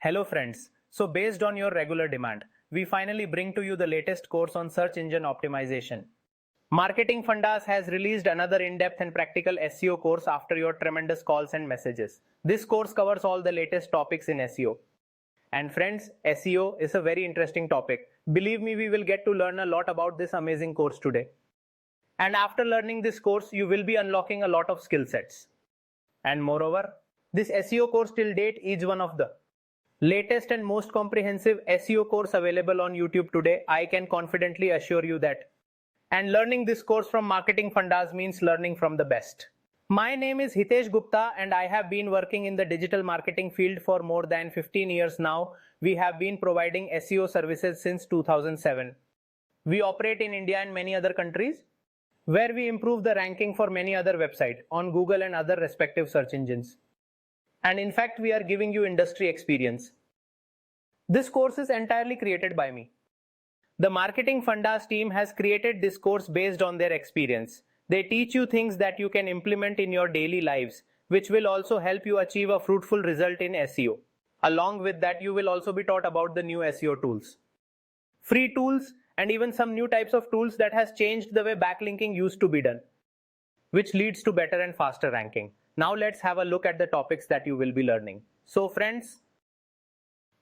Hello friends, so based on your regular demand, we finally bring to you the latest course on search engine optimization. Marketing Fundas has released another in-depth and practical SEO course after your tremendous calls and messages. This course covers all the latest topics in SEO. And friends, SEO is a very interesting topic. Believe me, we will get to learn a lot about this amazing course today. And after learning this course, you will be unlocking a lot of skill sets. And moreover, this SEO course till date is one of the latest and most comprehensive SEO course available on YouTube today. I can confidently assure you that. And learning this course from Marketing Fundas means learning from the best. My name is Hitesh Gupta and I have been working in the digital marketing field for more than 15 years now. We have been providing SEO services since 2007. We operate in India and many other countries where we improve the ranking for many other websites on Google and other respective search engines. And in fact, we are giving you industry experience. This course is entirely created by me. The Marketing Fundas team has created this course based on their experience. They teach you things that you can implement in your daily lives, which will also help you achieve a fruitful result in SEO. Along with that, you will also be taught about the new SEO tools, free tools, and even some new types of tools that has changed the way backlinking used to be done, which leads to better and faster ranking. Now let's have a look at the topics that you will be learning. So friends,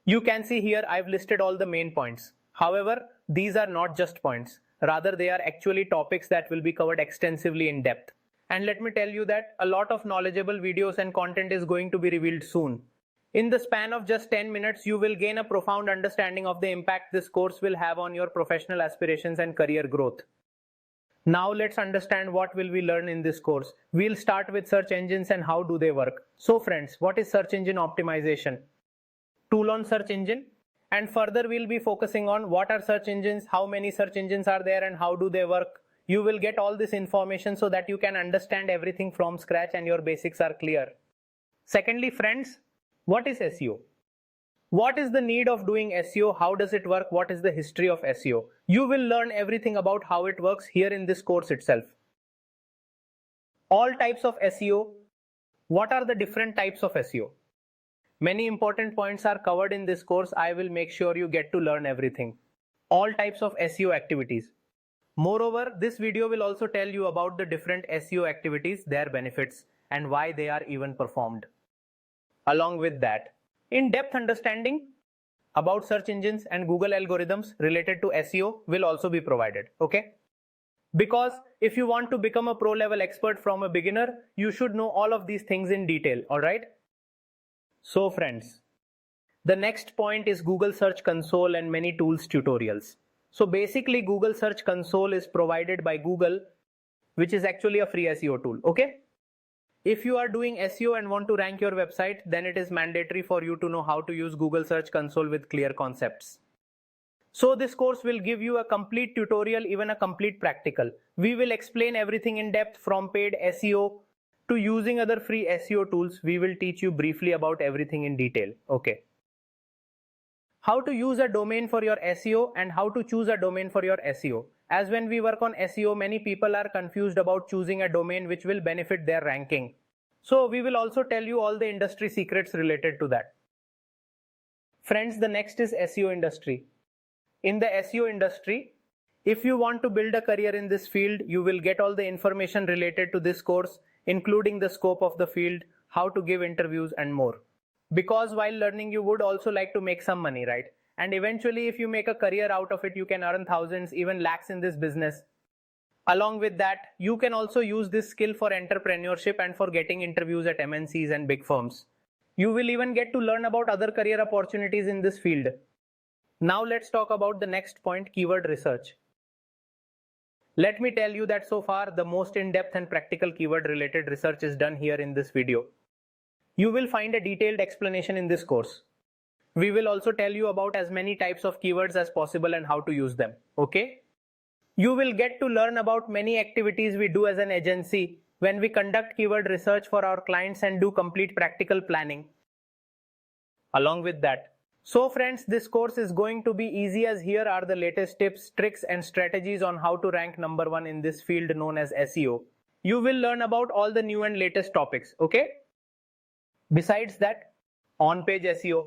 you can see here I've listed all the main points. However, these are not just points. Rather, they are actually topics that will be covered extensively in depth. And let me tell you that a lot of knowledgeable videos and content is going to be revealed soon. In the span of just 10 minutes, you will gain a profound understanding of the impact this course will have on your professional aspirations and career growth. Now let's understand what will we learn in this course. We'll start with search engines and how do they work. So friends, what is search engine optimization? Tool on search engine. And further we'll be focusing on what are search engines, how many search engines are there and how do they work. You will get all this information so that you can understand everything from scratch and your basics are clear. Secondly friends, what is SEO? What is the need of doing SEO? How does it work? What is the history of SEO? You will learn everything about how it works here in this course itself. All types of SEO. What are the different types of SEO? Many important points are covered in this course. I will make sure you get to learn everything. All types of SEO activities. Moreover, this video will also tell you about the different SEO activities, their benefits, and why they are even performed. Along with that, in-depth understanding about search engines and Google algorithms related to SEO will also be provided, okay? Because if you want to become a pro-level expert from a beginner, you should know all of these things in detail, alright? So friends, the next point is Google Search Console and many tools tutorials. So basically Google Search Console is provided by Google, which is actually a free SEO tool, okay? If you are doing SEO and want to rank your website, then it is mandatory for you to know how to use Google Search Console with clear concepts. So this course will give you a complete tutorial, even a complete practical. We will explain everything in depth from paid SEO to using other free SEO tools. We will teach you briefly about everything in detail. Okay. How to use a domain for your SEO and how to choose a domain for your SEO. As when we work on SEO, many people are confused about choosing a domain which will benefit their ranking. So we will also tell you all the industry secrets related to that. Friends, the next is SEO industry. In the SEO industry, if you want to build a career in this field, you will get all the information related to this course, including the scope of the field, how to give interviews and more. Because while learning, you would also like to make some money, right? And eventually, if you make a career out of it, you can earn thousands, even lakhs in this business. Along with that, you can also use this skill for entrepreneurship and for getting interviews at MNCs and big firms. You will even get to learn about other career opportunities in this field. Now let's talk about the next point, keyword research. Let me tell you that so far, the most in-depth and practical keyword related research is done here in this video. You will find a detailed explanation in this course. We will also tell you about as many types of keywords as possible and how to use them, okay? You will get to learn about many activities we do as an agency when we conduct keyword research for our clients and do complete practical planning. Along with that. So friends, this course is going to be easy as here are the latest tips, tricks and strategies on how to rank number one in this field known as SEO. You will learn about all the new and latest topics, okay? Besides that, on-page SEO.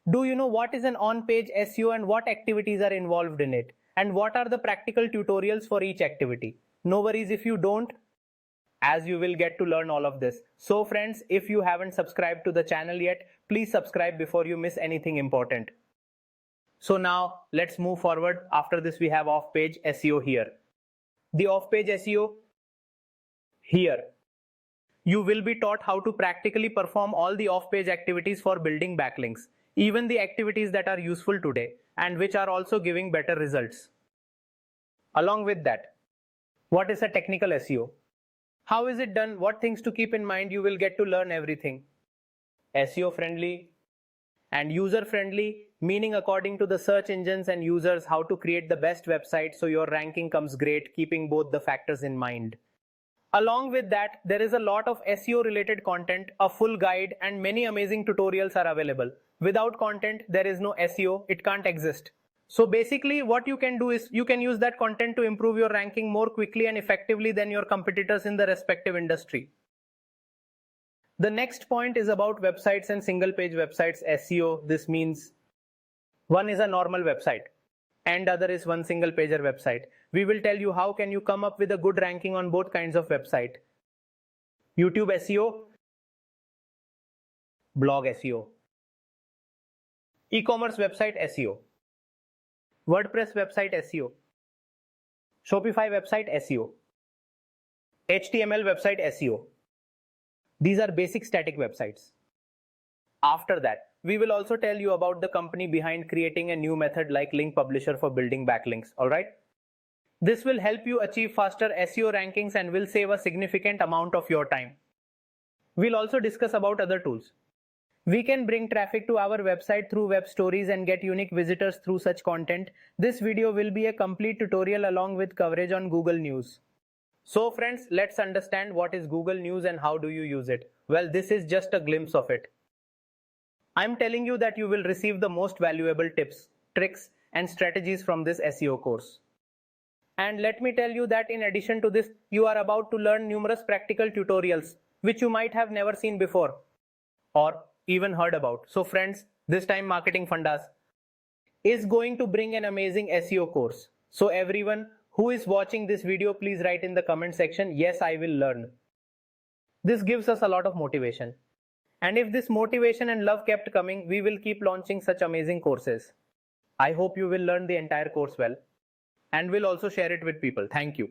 Do you know what is an on-page SEO and what activities are involved in it? And what are the practical tutorials for each activity? No worries if you don't, as you will get to learn all of this. So friends, if you haven't subscribed to the channel yet, please subscribe before you miss anything important. So now let's move forward. After this we have off-page SEO here. The off-page SEO here. You will be taught how to practically perform all the off-page activities for building backlinks, even the activities that are useful today and which are also giving better results. Along with that, what is a technical SEO? How is it done? What things to keep in mind? You will get to learn everything. SEO friendly and user friendly, meaning according to the search engines and users how to create the best website so your ranking comes great, keeping both the factors in mind. Along with that, there is a lot of SEO related content, a full guide and many amazing tutorials are available. Without content, there is no SEO, it can't exist. So basically what you can do is you can use that content to improve your ranking more quickly and effectively than your competitors in the respective industry. The next point is about websites and single page websites SEO. This means one is a normal website and other is one single pager website. We will tell you how can you come up with a good ranking on both kinds of website. YouTube SEO, blog SEO, e-commerce website SEO, WordPress website SEO, Shopify website SEO, HTML website SEO. These are basic static websites. After that, we will also tell you about the company behind creating a new method like link publisher for building backlinks, alright? This will help you achieve faster SEO rankings and will save a significant amount of your time. We'll also discuss about other tools. We can bring traffic to our website through web stories and get unique visitors through such content. This video will be a complete tutorial along with coverage on Google News. So friends, let's understand what is Google News and how do you use it. Well, this is just a glimpse of it. I'm telling you that you will receive the most valuable tips, tricks and strategies from this SEO course. And let me tell you that in addition to this, you are about to learn numerous practical tutorials which you might have never seen before or even heard about. So friends, this time Marketing Fundas is going to bring an amazing SEO course. So everyone who is watching this video, please write in the comment section, yes, I will learn. This gives us a lot of motivation. And if this motivation and love kept coming, we will keep launching such amazing courses. I hope you will learn the entire course well and will also share it with people. Thank you.